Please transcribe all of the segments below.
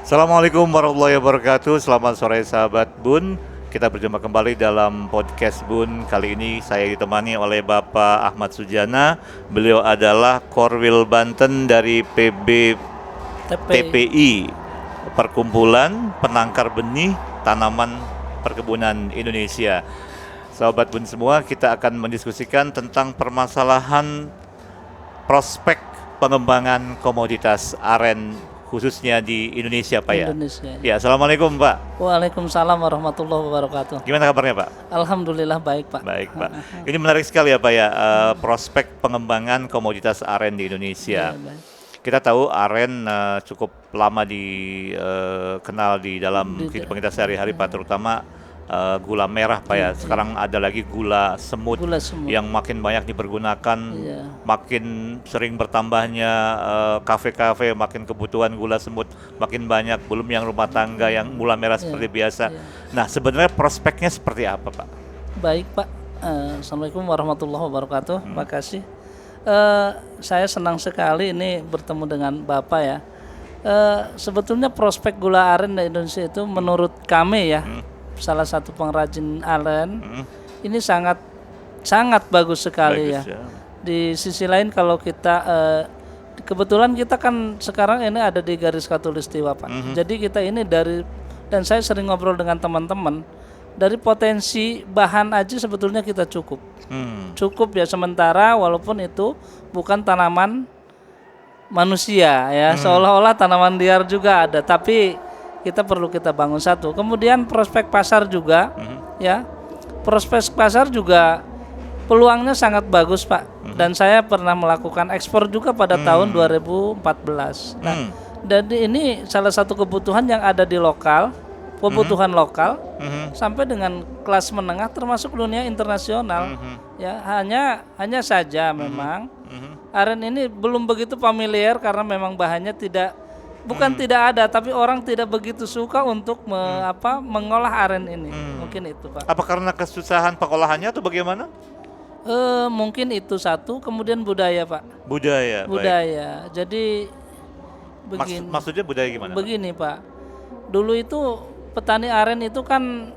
Assalamualaikum warahmatullahi wabarakatuh. Selamat sore sahabat Bun. Kita berjumpa kembali dalam podcast Bun. Kali ini saya ditemani oleh Bapak Ahmad Sujana. Beliau adalah Korwil Banten dari TPI, Perkumpulan Penangkar Benih Tanaman Perkebunan Indonesia. Sahabat Bun semua, kita akan mendiskusikan tentang permasalahan prospek pengembangan komoditas aren khususnya di Indonesia, Pak ya. Indonesia. Ya, assalamualaikum Pak. Waalaikumsalam warahmatullahi wabarakatuh. Gimana kabarnya Pak? Alhamdulillah baik Pak. Baik Pak. Ini menarik sekali ya Pak ya, prospek pengembangan komoditas aren di Indonesia. Ya, baik. Kita tahu aren cukup lama dikenal di dalam kehidupan kita sehari-hari Pak, terutama gula merah Pak ya. Sekarang ada lagi gula semut, Gula semut. yang makin banyak dipergunakan, Iya. makin sering bertambahnya kafe-kafe, makin kebutuhan gula semut makin banyak, belum yang rumah tangga yang gula merah seperti biasa. Nah, sebenarnya prospeknya seperti apa Pak? Baik Pak. Assalamualaikum warahmatullahi wabarakatuh. Makasih. Saya senang sekali ini bertemu dengan Bapak ya. Sebetulnya prospek gula aren di Indonesia itu menurut kami ya, salah satu pengrajin aren ini sangat bagus sekali Bagus, ya. Di sisi lain kalau kita kebetulan kita kan sekarang ini ada di garis khatulistiwa Pak. Jadi kita ini dan saya sering ngobrol dengan teman-teman, dari potensi bahan aja sebetulnya kita cukup. Cukup ya, sementara walaupun itu bukan tanaman manusia ya, seolah-olah tanaman liar juga ada, tapi kita perlu kita bangun satu. Kemudian prospek pasar juga ya. Prospek pasar juga peluangnya sangat bagus Pak. Dan saya pernah melakukan ekspor juga pada tahun 2014. Nah, jadi ini salah satu kebutuhan yang ada di lokal, kebutuhan lokal sampai dengan kelas menengah termasuk dunia internasional. Ya, hanya saja memang aren ini belum begitu familiar karena memang bahannya bukan tidak ada, tapi orang tidak begitu suka untuk mengolah aren ini. Mungkin itu Pak. Apa karena kesusahan pengolahannya atau bagaimana? Mungkin itu satu, kemudian budaya Pak. Budaya. Baik. Budaya. Jadi begini. Maksudnya budaya gimana? Begini Pak. Dulu itu petani aren itu kan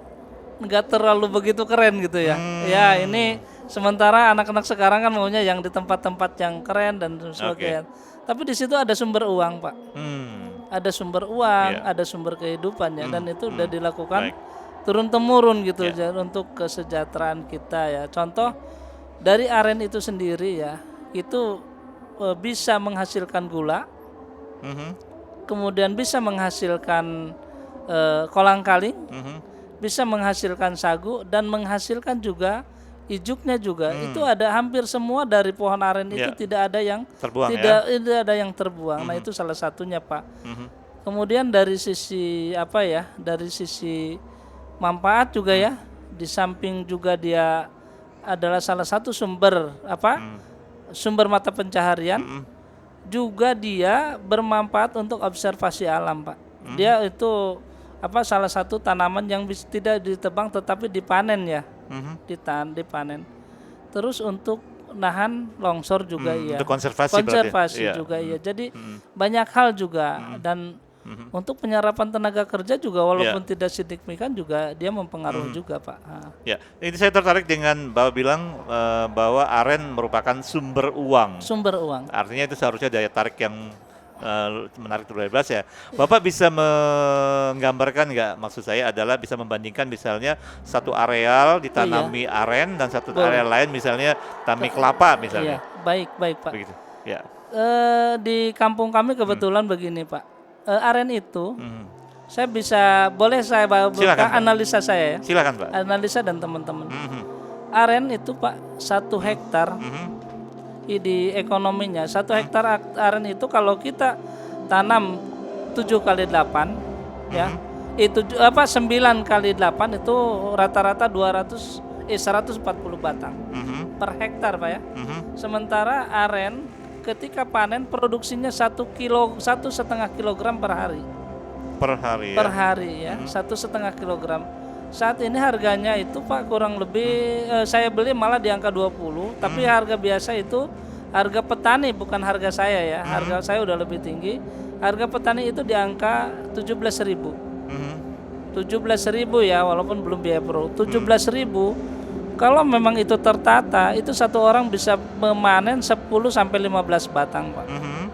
nggak terlalu begitu keren gitu ya. Ya ini sementara anak-anak sekarang kan maunya yang di tempat-tempat yang keren dan sebagainya. Tapi di situ ada sumber uang Pak. Ada sumber uang, ada sumber kehidupannya, dan itu udah dilakukan turun temurun gitu untuk kesejahteraan kita ya. Contoh dari aren itu sendiri ya, itu bisa menghasilkan gula, kemudian bisa menghasilkan kolang-kaling, bisa menghasilkan sagu, dan menghasilkan juga ijuknya juga. Itu ada hampir semua dari pohon aren itu tidak ada yang terbuang, tidak ada yang terbuang. Nah, itu salah satunya Pak. Kemudian dari sisi dari sisi manfaat juga ya, di samping juga dia adalah salah satu sumber sumber mata pencaharian, juga dia bermanfaat untuk observasi alam Pak. Dia itu salah satu tanaman yang tidak ditebang tetapi dipanen ya. Dipanen. Terus untuk nahan longsor juga ya. Untuk konservasi juga ya. Jadi banyak hal juga, dan untuk penyerapan tenaga kerja juga walaupun tidak signifikan juga dia mempengaruhi juga Pak. Ya, ini saya tertarik dengan Bapak bilang bahwa aren merupakan sumber uang. Sumber uang. Artinya itu seharusnya daya tarik yang menarik luar biasa ya. Bapak bisa menggambarkan nggak, maksud saya adalah bisa membandingkan misalnya satu areal ditanami aren dan satu areal lain misalnya tanami kelapa misalnya. Iya, baik Pak. Begitu. Ya. Di kampung kami kebetulan begini Pak. Aren itu saya buka analisa saya ya. Silakan Pak. Analisa dan teman-teman. Aren itu Pak 1 hektar di ekonominya 1 hektar aren itu kalau kita tanam 7 kali 8 ya, itu 9 kali 8 itu rata-rata 140 batang per hektar Pak ya. Sementara aren ketika panen produksinya 1,5 kilogram per hari. Per hari ya, 1,5 kilogram. Saat ini harganya itu Pak kurang lebih saya beli malah di angka 20, tapi harga biasa itu harga petani bukan harga saya ya. Harga saya udah lebih tinggi. harga petani itu di angka 17.000. Mhm. 17.000 ya, walaupun belum biaya pro. 17.000 kalau memang itu tertata, itu satu orang bisa memanen 10 sampai 15 batang, Pak. Mhm.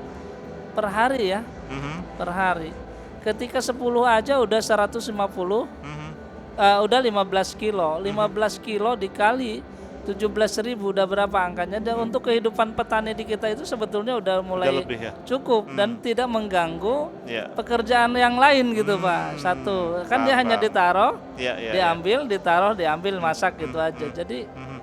Per hari ya, Mhm. per hari. Ketika 10 aja udah 150, Mhm. udah 15 kilo. 15 kilo dikali 17.000 udah berapa angkanya? Dan untuk kehidupan petani di kita itu sebetulnya udah mulai lebih ya? cukup dan tidak mengganggu Ya. pekerjaan yang lain gitu, Pak. Satu, kan dia Paham, hanya paham. ditaruh, Ya, ya, ya. diambil, ditaruh, diambil, masak gitu aja. Jadi Mhm.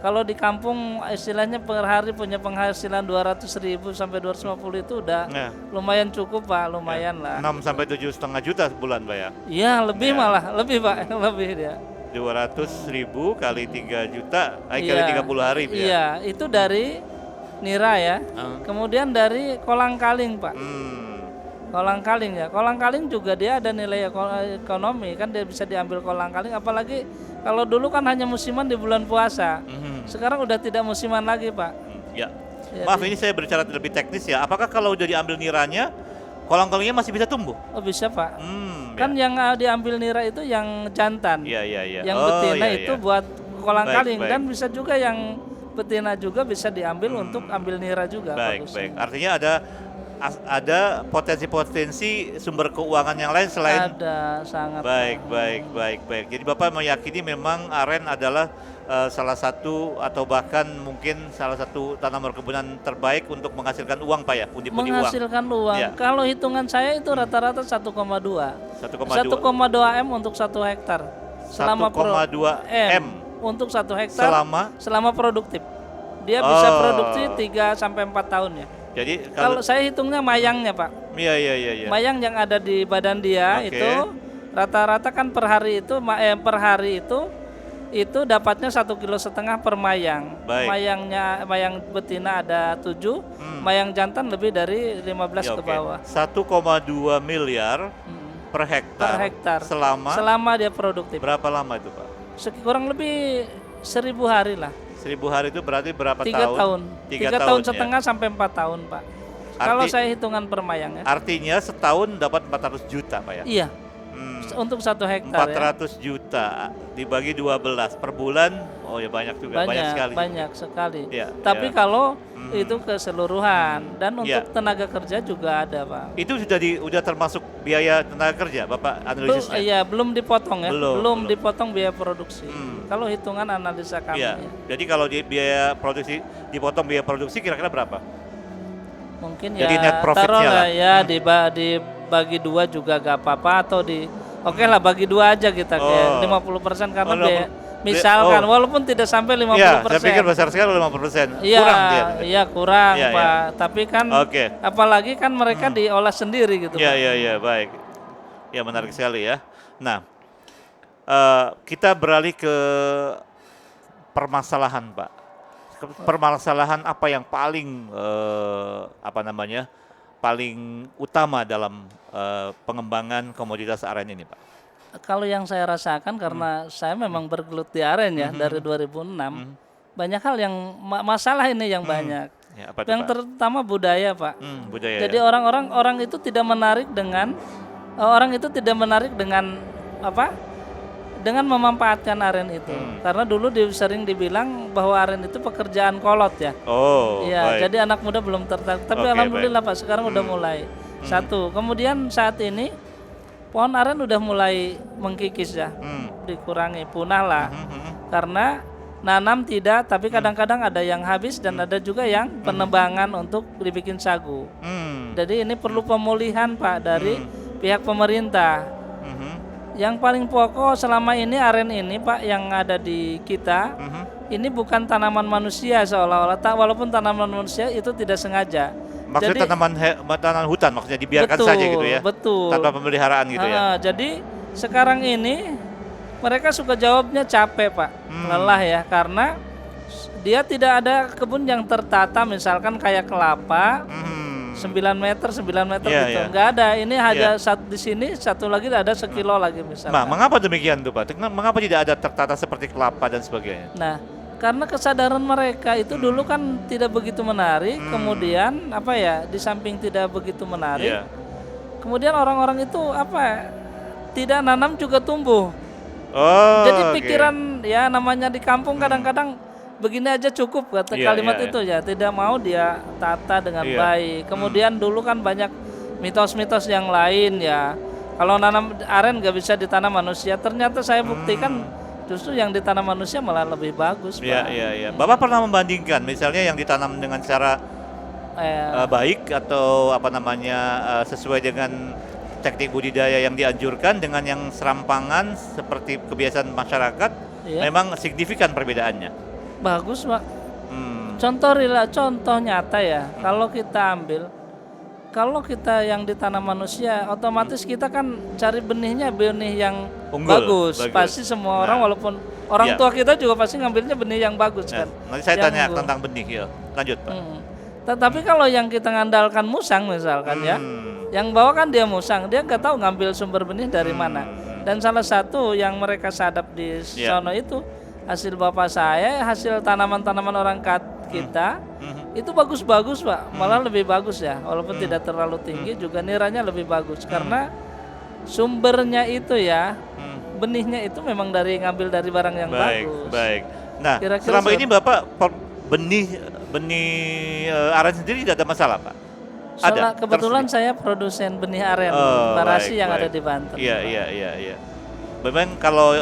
kalau di kampung istilahnya per hari punya penghasilan 200.000 sampai 250 itu udah Nah, lumayan cukup, Pak, lumayan lah. 6 sampai 7,5 juta sebulan, Pak ya. Iya, lebih Ya. malah, lebih, Pak, lebih dia. 200.000 kali 3 juta, kali Iya, 30 hari, Pak ya. Iya, itu dari nira ya. Ah. Kemudian dari kolang-kaling, Pak. Hmm. Kolang-kaling ya. Kolang-kaling juga dia ada nilai ekonomi, kan dia bisa diambil kolang-kaling, apalagi kalau dulu kan hanya musiman di bulan puasa. Mhm. Sekarang udah tidak musiman lagi, Pak. Ya. Jadi- Maaf, ini saya berbicara lebih teknis ya. Apakah kalau udah diambil niranya, kolang-kalingnya masih bisa tumbuh? Oh, bisa, Pak. Ya. Kan yang diambil nira itu yang jantan. Iya, iya, iya. Yang Oh, betina iya, itu iya. buat kolang-kaling, Baik, dan baik. bisa juga yang betina juga bisa diambil untuk ambil nira juga. Baik, bagusnya. baik. Artinya ada potensi-potensi sumber keuangan yang lain selain Ada sangat. baik, baik, baik, baik. Jadi Bapak meyakini memang aren adalah salah satu atau bahkan mungkin salah satu tanaman perkebunan terbaik untuk menghasilkan uang, Pak ya, pundi-pundi uang. Menghasilkan uang. Ya. Kalau hitungan saya itu rata-rata 1,2. 1,2 M untuk 1 hektar. Selama 1,2 M untuk 1 hektar selama produktif. Dia bisa Oh. produksi 3 sampai 4 tahun ya. Jadi Kalau saya hitungnya mayangnya, Pak. iya, iya, iya, iya. Mayang yang ada di badan dia Oke. itu rata-rata kan per hari itu dapatnya 1,5 kg per mayang. Baik. Mayang betina ada 7, mayang jantan lebih dari 15 Ya, ke oke. bawah. 1,2 miliar per hektar. Per hektar. Selama dia produktif. berapa lama itu, Pak? Kurang lebih 1.000 hari lah. 1.000 hari itu berarti berapa 3 tahun. 3 3 tahun tahun ya? setengah sampai 4 tahun, Pak. Kalau saya hitungan per mayang ya. Artinya setahun dapat 400 juta, Pak ya? Iya, untuk 1 hektar ya. 400 juta dibagi 12 per bulan, oh ya banyak juga, banyak sekali. Banyak sekali. Ya, Tapi ya. kalau itu keseluruhan dan untuk Ya. tenaga kerja juga ada, Pak. Itu sudah termasuk biaya tenaga kerja, Bapak analisisnya? Iya, belum dipotong ya. Belum. Dipotong biaya produksi. Kalau hitungan analisa kami Iya. ya. Jadi kalau biaya produksi dipotong biaya produksi kira-kira berapa? Mungkin Jadi ya net profitnya taruhlah lah. ya dibagi 2 juga gak apa-apa, atau oke lah bagi 2 aja kita kayak 50% karena Oh, biaya. 50. Misalkan Oh. walaupun tidak sampai 50%. Iya, saya pikir besar sekali 50%. Iya, Kurang dia. iya kurang, Iya, Pak. iya. Tapi kan Oke. apalagi kan mereka diolah sendiri gitu, Iya, Pak. iya, iya, baik. Ya, menarik sekali ya. Nah, kita beralih ke permasalahan, Pak. Permasalahan apa yang paling paling utama dalam pengembangan komoditas aren ini, Pak? Kalau yang saya rasakan karena saya memang bergelut di aren ya dari 2006, banyak hal yang masalah ini yang banyak. Ya, apa itu, Yang Pak? terutama budaya, Pak. Budaya. Jadi ya? orang itu tidak menarik dengan apa? Dengan memanfaatkan aren itu. Karena dulu sering dibilang bahwa aren itu pekerjaan kolot ya. Oh, Iya, baik. jadi anak muda belum tertarik. Tapi Oke, alhamdulillah Pak, sekarang udah mulai. Satu. Kemudian saat ini pohon aren udah mulai mengkikis ya. Dikurangi, punah lah. Karena nanam tidak, tapi kadang-kadang ada yang habis dan ada juga yang penebangan untuk dibikin sagu. Jadi ini perlu pemulihan, Pak, dari pihak pemerintah. Yang paling pokok selama ini aren ini, Pak, yang ada di kita, ini bukan tanaman manusia seolah-olah. Walaupun tanaman manusia itu tidak sengaja. Maksudnya tanaman hutan, maksudnya dibiarkan betul, saja gitu ya? Betul. Tanpa pemeliharaan gitu ya? Jadi sekarang ini mereka suka jawabnya capek, Pak, lelah ya, karena dia tidak ada kebun yang tertata, misalkan kayak kelapa. 9 meter Iya, gitu. iya. Enggak ada. Ini hanya di sini satu lagi ada sekilo lagi misalnya. Mengapa demikian tuh, Pak? Mengapa tidak ada tertata seperti kelapa dan sebagainya? Nah, karena kesadaran mereka itu dulu kan tidak begitu menarik, kemudian di samping tidak begitu menarik, Kemudian orang-orang itu tidak nanam juga tumbuh. Oh, Jadi oke. pikiran ya namanya di kampung kadang-kadang begini aja cukup kata Iya, kalimat iya, itu ya, tidak mau dia tata dengan iya. baik. Kemudian dulu kan banyak mitos-mitos yang lain ya. Kalau nanam aren nggak bisa ditanam manusia, ternyata saya buktikan justru yang ditanam manusia malah lebih bagus, Iya, Pak. iya, iya. Bapak pernah membandingkan misalnya yang ditanam dengan cara Eh, baik atau apa namanya sesuai dengan teknik budidaya yang dianjurkan dengan yang serampangan seperti kebiasaan masyarakat, iya, memang signifikan perbedaannya. bagus, Pak. Hmm, Contoh nyata ya, kalau kita yang ditanam manusia, otomatis kita kan cari benih yang Unggul, bagus. bagus. Pasti semua orang, Nah, walaupun orang iya. tua kita juga pasti ngambilnya benih yang bagus Nah, kan. nanti saya Yang tanya unggul. tentang benih ya. Lanjut, Pak. Tapi kalau yang kita ngandalkan musang misalkan ya, Hmm, yang bawa kan dia musang, dia nggak tahu ngambil sumber benih dari mana. Dan salah satu yang mereka sadap di Iya. sono itu hasil bapak saya, hasil tanaman-tanaman orang kita itu bagus-bagus Pak, malah lebih bagus ya, walaupun tidak terlalu tinggi juga nilainya lebih bagus karena sumbernya itu ya, benihnya itu memang ngambil dari barang yang baik, bagus. baik. Nah, Kira-kira selama ini Bapak benih aren sendiri tidak ada masalah, Pak? Kebetulan tersedia? saya produsen benih aren Oh, Barasi baik, yang ada baik. di Banten. Iya, iya, iya, iya. Memang kalau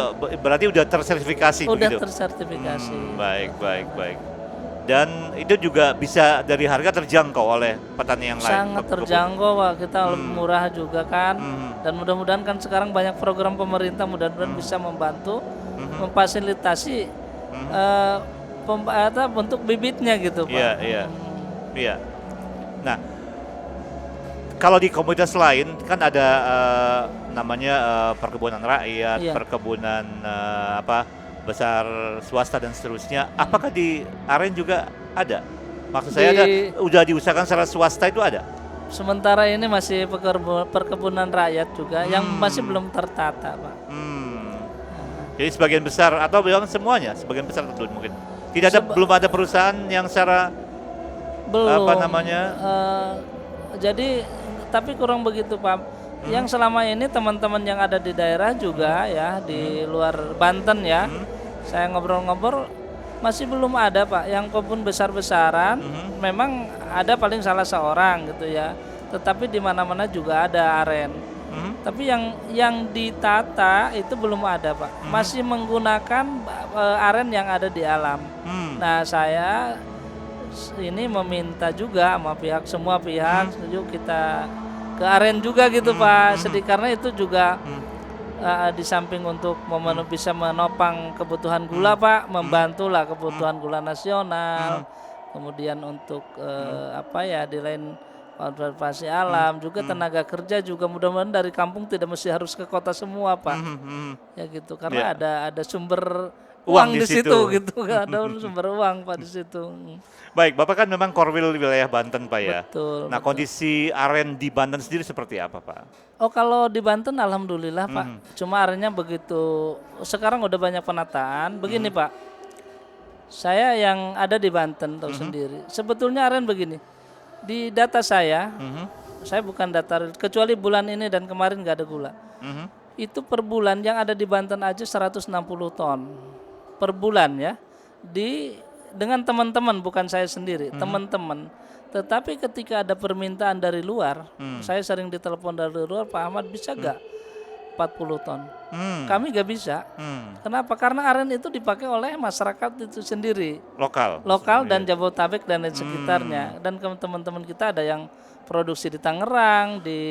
berarti udah tersertifikasi Udah begitu. tersertifikasi. Baik, baik, baik. Dan itu juga bisa dari harga terjangkau oleh petani yang lain. Sangat terjangkau Pak, kita lebih murah juga kan. Hmm. Dan mudah-mudahan kan sekarang banyak program pemerintah mudah-mudahan bisa membantu memfasilitasi untuk bibitnya gitu Pak. Iya, iya, iya. Nah, kalau di komunitas lain kan ada namanya perkebunan rakyat, Iya. perkebunan besar swasta dan seterusnya. Apakah di aren juga ada? Maksud saya ada, udah diusahakan secara swasta itu ada? Sementara ini masih perkebunan rakyat juga yang masih belum tertata Pak. Jadi sebagian besar atau memang semuanya, sebagian besar tentu mungkin. Tidak ada, belum ada perusahaan yang secara Belum. apa namanya? Jadi tapi kurang begitu Pak. Yang selama ini teman-teman yang ada di daerah juga ya di luar Banten ya, saya ngobrol-ngobrol masih belum ada Pak. Yang kebun besar-besaran memang ada paling salah seorang gitu ya. Tetapi di mana-mana juga ada aren. Tapi yang ditata itu belum ada Pak. Masih menggunakan aren yang ada di alam. Nah saya ini meminta juga sama semua pihak yuk kita ke aren juga gitu Pak, karena itu juga di samping untuk bisa menopang kebutuhan gula Pak, membantulah kebutuhan gula nasional, kemudian untuk di lain konservasi alam juga tenaga kerja juga mudah-mudahan dari kampung tidak mesti harus ke kota semua Pak, ya gitu karena ada sumber uang di situ gitu, ada sumber uang Pak di situ. Baik, Bapak kan memang korwil wilayah Banten Pak ya. Betul. Nah, kondisi aren di Banten sendiri seperti apa Pak? Oh kalau di Banten alhamdulillah Pak, cuma arennya begitu, sekarang udah banyak penataan. Begini Pak, saya yang ada di Banten tahu sendiri, sebetulnya aren begini, di data saya bukan data, kecuali bulan ini dan kemarin nggak ada gula. Itu per bulan yang ada di Banten aja 160 ton per bulan ya, dengan teman-teman bukan saya sendiri, teman-teman. Tetapi ketika ada permintaan dari luar, saya sering ditelepon dari luar, Pak Ahmad bisa gak 40 ton? Kami gak bisa. Kenapa? Karena aren itu dipakai oleh masyarakat itu sendiri. Lokal dan Jabodetabek dan lain sekitarnya. Dan teman-teman kita ada yang produksi di Tangerang, di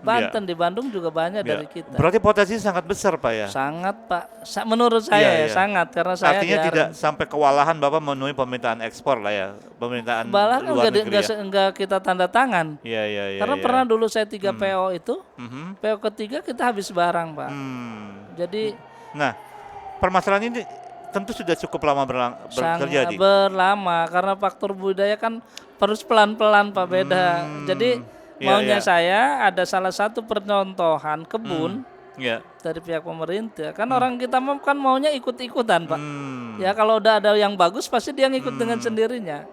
Banten, di Bandung juga banyak dari kita. Berarti potensi sangat besar Pak ya? Sangat Pak, menurut saya sangat, karena saya artinya tidak sampai kewalahan Bapak memenuhi permintaan ekspor lah ya, permintaan luar negeri ya? Enggak kita tanda tangan. Iya. Karena pernah dulu saya 3 PO itu, PO ketiga kita habis barang Pak. Jadi, nah permasalahan ini tentu sudah cukup lama terjadi. Berlama karena faktor budaya kan harus pelan-pelan Pak, beda. Jadi maunya saya ada salah satu percontohan kebun dari pihak pemerintah. Kan orang kita kan maunya ikut-ikutan Pak. Ya kalau udah ada yang bagus pasti dia ngikut dengan sendirinya.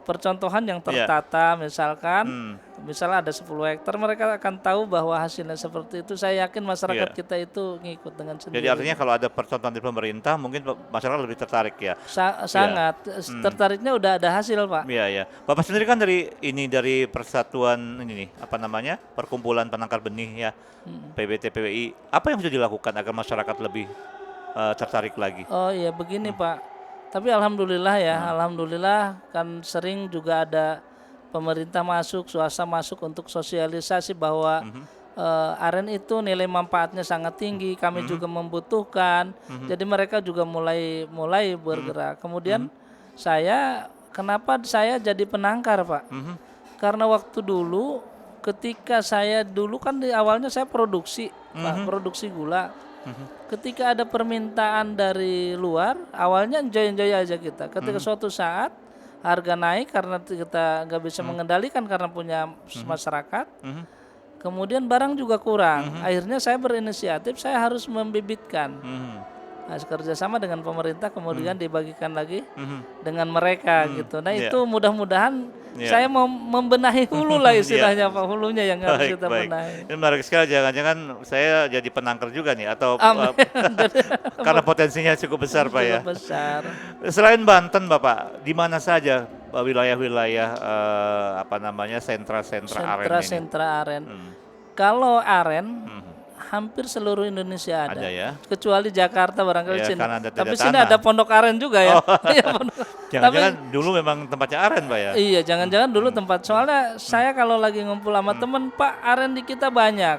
Percontohan yang tertata misalkan Misalnya ada 10 hektar, mereka akan tahu bahwa hasilnya seperti itu. Saya yakin masyarakat Iya. kita itu ngikut dengan Jadi sendiri. artinya kalau ada percontohan dari pemerintah, mungkin masyarakat lebih tertarik ya. Sangat tertariknya udah ada hasil, Pak. Iya ya. Bapak sendiri kan dari persatuan ini nih, apa namanya? Perkumpulan Penangkar Benih ya. PBT PWI. Apa yang sudah dilakukan agar masyarakat lebih tertarik lagi? Oh iya begini Pak. Tapi alhamdulillah ya, alhamdulillah kan sering juga ada pemerintah masuk, swasta masuk untuk sosialisasi bahwa aren itu nilai manfaatnya sangat tinggi, kami juga membutuhkan. Jadi mereka juga mulai bergerak. Kemudian kenapa saya jadi penangkar, Pak? Karena waktu dulu ketika saya dulu kan di awalnya saya produksi, Pak, produksi gula. Ketika ada permintaan dari luar, awalnya enjoy aja kita. Ketika suatu saat harga naik karena kita nggak bisa mengendalikan karena punya masyarakat, kemudian barang juga kurang. Akhirnya saya berinisiatif, saya harus membibitkan. Nah, kerjasama dengan pemerintah kemudian dibagikan lagi dengan mereka gitu. Nah itu mudah-mudahan saya mau membenahi hulu lah istilahnya Pak, hulunya yang harus kita benahi. Ini menarik sekali, jangan-jangan saya jadi penangkar juga nih atau Amin. karena potensinya cukup besar Pak ya. Cukup besar. Selain Banten Bapak, di mana saja wilayah-wilayah apa namanya sentra-sentra aren ini? Sentra aren. Kalau aren hampir seluruh Indonesia ada. Ada ya. Kecuali Jakarta barangkali Ya, sini. karena ada Tapi tidak sini tanah. ada pondok aren juga ya. Iya, Jangan-jangan dulu memang tempatnya aren Pak ya? Iya, jangan-jangan dulu tempat. Soalnya saya kalau lagi ngumpul sama temen, Pak, aren di kita banyak.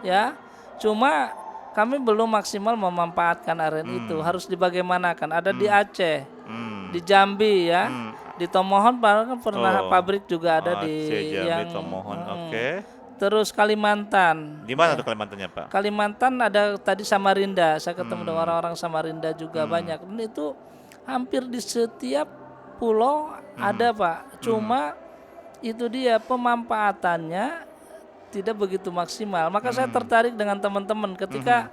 Ya. Cuma kami belum maksimal memanfaatkan aren itu. Harus dibagaimanakan. Ada di Aceh, di Jambi ya. Di Tomohon pernah pabrik juga ada di Jambi, yang Tomohon, oke. Terus Kalimantan. Di mana tuh Kalimantannya Pak? Kalimantan ada tadi Samarinda. Saya ketemu dengan orang-orang Samarinda juga banyak. Dan itu hampir di setiap pulau ada Pak. Cuma itu dia pemanfaatannya tidak begitu maksimal. Maka saya tertarik dengan teman-teman ketika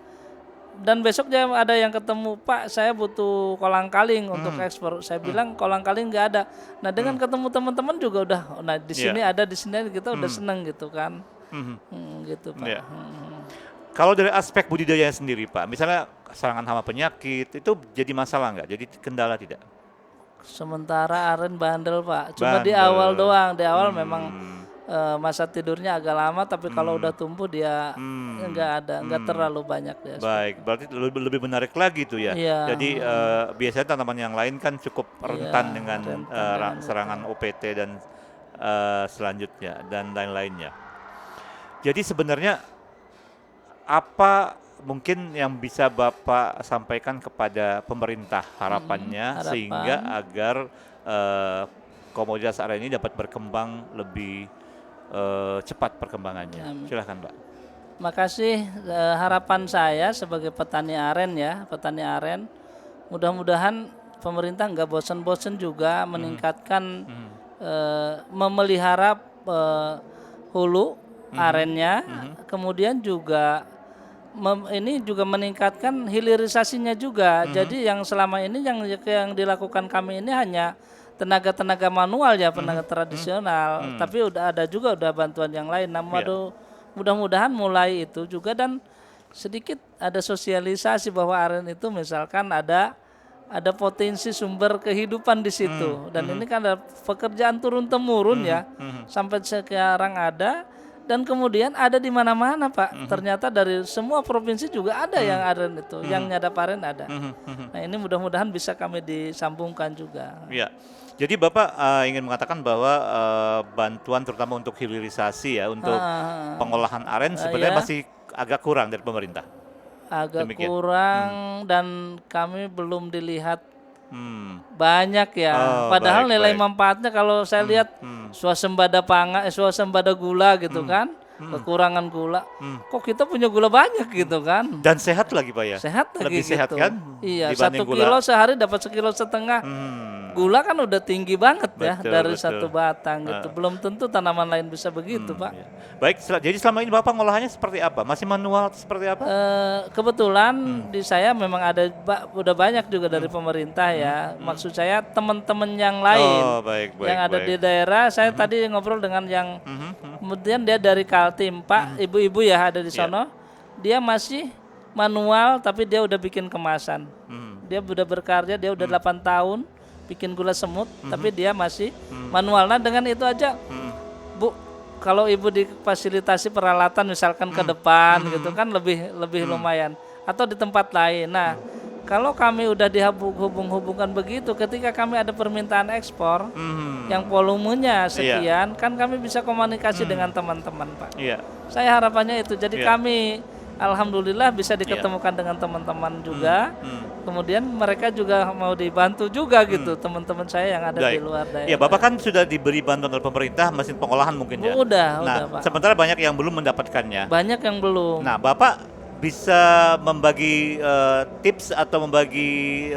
dan besoknya ada yang ketemu, Pak, saya butuh kolang-kaling untuk ekspor. Saya bilang kolang-kaling nggak ada. Nah dengan ketemu teman-teman juga udah, nah di sini ada, di sini kita udah seneng gitu kan. Gitu Pak. Iya. Kalau dari aspek budidaya sendiri Pak, misalnya serangan hama penyakit itu jadi masalah nggak? Jadi kendala tidak? Sementara aren bandel Pak. Cuma di Bandel. awal doang. Di awal memang masa tidurnya agak lama, tapi kalau udah tumbuh dia nggak terlalu banyak dia. Baik, berarti lebih menarik lagi tuh ya. Iya. Jadi biasanya tanaman yang lain kan cukup rentan dengan serangan OPT dan selanjutnya dan lain-lainnya. Jadi sebenarnya apa mungkin yang bisa Bapak sampaikan kepada pemerintah harapannya sehingga agar komoditas aren ini dapat berkembang lebih cepat perkembangannya. Silahkan Pak. Makasih, harapan saya sebagai petani aren ya, petani aren, mudah-mudahan pemerintah nggak bosan-bosan juga meningkatkan memelihara hulu arennya, kemudian juga ini juga meningkatkan hilirisasinya juga. Jadi yang selama ini yang dilakukan kami ini hanya tenaga manual ya, tenaga tradisional. Tapi udah bantuan yang lain. Nah, mudah-mudahan mulai itu juga dan sedikit ada sosialisasi bahwa aren itu misalkan ada potensi sumber kehidupan di situ. Dan ini kan ada pekerjaan turun temurun ya. Sampai sekarang ada. Dan kemudian ada di mana-mana Pak. Ternyata dari semua provinsi juga ada yang aren itu, yang nyadap aren ada. Nah ini mudah-mudahan bisa kami disambungkan juga. Iya. Jadi Bapak ingin mengatakan bahwa bantuan terutama untuk hilirisasi ya, untuk pengolahan aren sebenarnya masih agak kurang dari pemerintah. Agak kurang dan kami belum dilihat banyak ya. Padahal nilai manfaatnya kalau saya lihat swasembada swasembada gula gitu kan, kekurangan gula. Kok kita punya gula banyak gitu kan? Dan sehat lagi Pak ya? Sehat lagi lebih gitu. sehat kan? Iya, dibanding 1 kilo sehari dapat 1,5 kilo. Gula kan udah tinggi banget ya Betul, dari betul. satu batang gitu. Belum tentu tanaman lain bisa begitu, Pak. Iya. Baik, jadi selama ini Bapak ngolahannya seperti apa? Masih manual atau seperti apa? Kebetulan di saya memang ada udah banyak juga dari pemerintah ya. Maksud saya teman-teman yang lain Oh, baik, baik, yang ada baik. di daerah. Saya tadi ngobrol dengan yang kemudian dia dari Kaltim, Pak, ibu-ibu ya ada di Iya. sono. Dia masih manual tapi dia udah bikin kemasan. Dia udah berkarya, dia udah 8 tahun bikin gula semut tapi dia masih manual. Nah, dengan itu aja Bu, kalau ibu difasilitasi peralatan misalkan ke depan gitu kan lebih lumayan atau di tempat lain. Nah, kalau kami udah dihubung-hubungkan begitu, ketika kami ada permintaan ekspor yang volumenya sekian, kan kami bisa komunikasi dengan teman-teman, Pak. Iya. Saya harapannya itu. Jadi Iya. kami alhamdulillah bisa diketemukan dengan teman-teman juga. Kemudian mereka juga mau dibantu juga gitu, teman-teman saya yang ada di Baik. luar daerah. Ya, Bapak kan sudah diberi bantuan oleh pemerintah mesin pengolahan mungkin ya. Udah, Nah, Pak. sementara banyak yang belum mendapatkannya. Banyak yang belum. Nah, Bapak bisa membagi tips atau membagi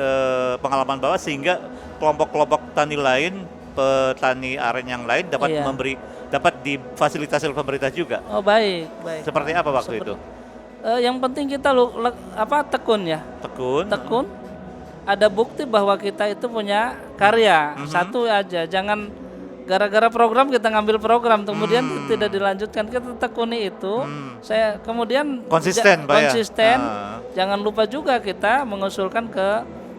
pengalaman Bapak sehingga kelompok-kelompok tani lain, petani aren yang lain dapat Iya. dapat difasilitasi oleh pemerintah juga. Oh, baik, baik. Seperti apa waktu itu? Yang penting kita tekun ya. Tekun. Tekun. Ada bukti bahwa kita itu punya karya. Satu aja, jangan gara-gara program kita ngambil program kemudian tidak dilanjutkan. Kita tekuni itu. Saya kemudian Konsisten, Pak ya? konsisten. Ah. Jangan lupa juga kita mengusulkan ke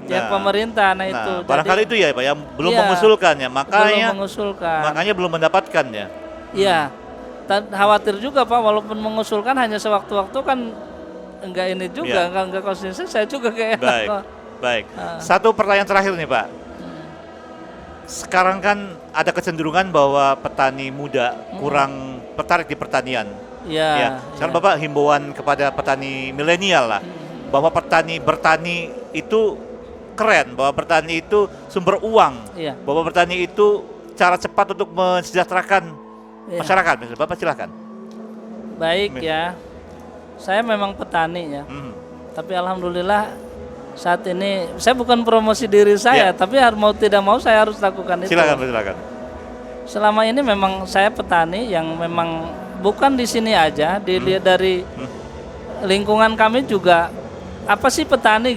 pihak Nah, pemerintah. Nah, Nah, itu. barangkali itu ya, Pak, yang belum Iya, mengusulkan ya. Makanya belum mengusulkan. makanya belum mendapatkan ya. Iya. Khawatir juga Pak, walaupun mengusulkan hanya sewaktu-waktu kan enggak ini juga, Iya. enggak konsisten. Saya juga kayak Baik. Baik. Satu pertanyaan terakhir nih, Pak. Sekarang kan ada kecenderungan bahwa petani muda kurang tertarik di pertanian. Iya. Ya. Sekarang Bapak himbauan kepada petani milenial lah, bahwa bertani itu keren, bahwa bertani itu sumber uang, Iya. bahwa bertani itu cara cepat untuk mensejahterakan Iya. masyarakat. Misalnya, Bapak silakan. Baik ya. Saya memang petani ya. Tapi alhamdulillah saat ini saya bukan promosi diri saya, Iya. tapi mau tidak mau saya harus lakukan itu. Silakan, silakan. Selama ini memang saya petani yang memang bukan di sini aja, dilihat dari lingkungan kami juga apa sih petani,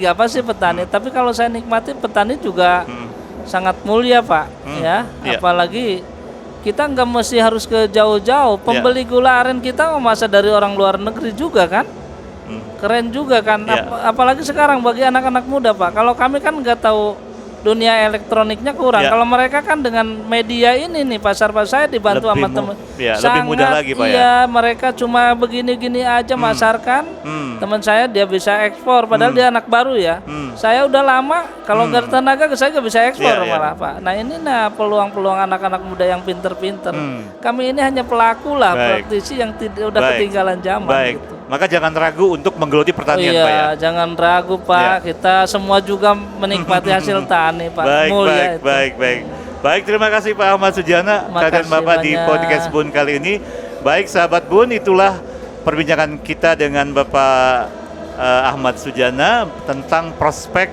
tapi kalau saya nikmati petani juga sangat mulia, Pak, ya. Iya. Apalagi kita nggak mesti harus ke jauh-jauh. Pembeli gula aren kita masa dari orang luar negeri juga kan? Keren juga kan. Iya. Apalagi sekarang bagi anak-anak muda, Pak. Kalau kami kan nggak tahu dunia elektroniknya kurang. Iya. Kalau mereka kan dengan media ini nih pasar-pasar saya dibantu Lebih sama teman. lebih mudah lagi, Pak ya. Iya, mereka cuma begini-gini aja masarkan. Teman saya dia bisa ekspor padahal dia anak baru ya. Saya udah lama kalau nggak ada tenaga saya nggak bisa ekspor Iya, iya. malah, Pak. Nah, ini peluang-peluang anak-anak muda yang pinter-pinter. Kami ini hanya pelaku lah, Baik. praktisi yang udah Baik. ketinggalan zaman Baik. gitu. Maka jangan ragu untuk menggeluti pertanian, iya, Pak ya. jangan ragu Pak. Iya. Kita semua juga menikmati hasil tani, Pak. Baik, Mulia baik, itu. baik, baik. Baik, terima kasih Pak Ahmad Sujana kehadiran Makasih Bapak di banyak. podcast Bun kali ini. Baik, sahabat Bun, itulah perbincangan kita dengan Bapak Ahmad Sujana tentang prospek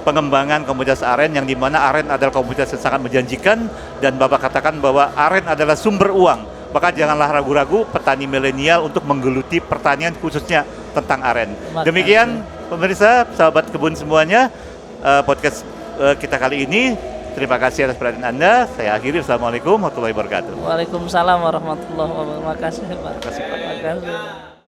pengembangan komoditas aren, yang dimana aren adalah komoditas yang sangat menjanjikan, dan Bapak katakan bahwa aren adalah sumber uang. Maka janganlah ragu-ragu petani milenial untuk menggeluti pertanian khususnya tentang aren. Makasih. Demikian pemirsa, sahabat kebun semuanya, podcast kita kali ini. Terima kasih atas perhatian Anda. Saya akhiri. Assalamualaikum warahmatullahi wabarakatuh. Waalaikumsalam warahmatullahi wabarakatuh. Makasih, Pak. Terima kasih, Pak. Makasih.